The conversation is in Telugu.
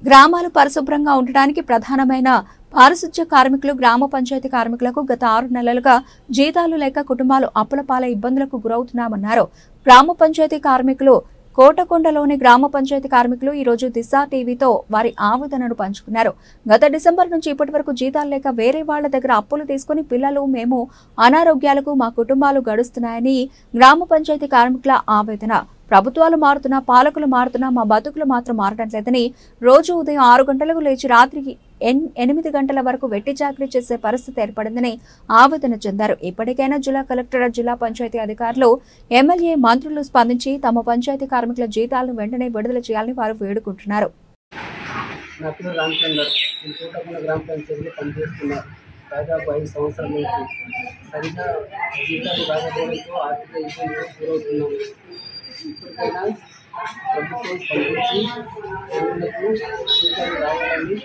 గ్రామాలు పరిశుభ్రంగా ఉండడానికి ప్రధానమైన పారిశుధ్య కార్మికులు గ్రామ పంచాయతీ కార్మికులకు గత 6 నెలలుగా జీతాలు లేక కుటుంబాలు అప్పుల పాల ఇబ్బందులకు గురవుతున్నామన్నారు. గ్రామ పంచాయతీ కార్మికులు కోటకొండలోని గ్రామ పంచాయతీ కార్మికులు ఈ రోజు దిశ టీవీతో వారి ఆవేదనను పంచుకున్నారు. గత డిసెంబర్ నుంచి ఇప్పటి వరకు జీతాలు లేక వేరే వాళ్ల దగ్గర అప్పులు తీసుకుని పిల్లలు మేము అనారోగ్యాలకు మా కుటుంబాలు గడుస్తున్నాయని గ్రామ పంచాయతీ కార్మికుల ఆవేదన. ప్రభుత్వాలు మారుతున్నా పాలకులు మారుతున్నా మా బతుకులు మాత్రం మారడం లేదని రోజు ఉదయం 6 గంటలకు లేచి రాత్రికి 8 గంటల వరకు వెట్టి చాకరీ చేసే పరిస్థితి ఏర్పడిందని ఆవేదన చెందారు. ఇప్పటికైనా జిల్లా కలెక్టర్, జిల్లా పంచాయతీ అధికారులు, ఎమ్మెల్యే, మంత్రులు స్పందించి తమ పంచాయతీ కార్మికుల జీతాలను వెంటనే విడుదల చేయాలని వారు వేడుకుంటున్నారు. దాదాపు 5 సంవత్సరాల నుంచి సరిగా జీతాలు రాకపోవడంతో ఆర్థిక ఇబ్బందులకు గురవుతున్నాము. ఇప్పటికైనా ప్రభుత్వం స్పందించి పేదలకు జీతాలు రావాలని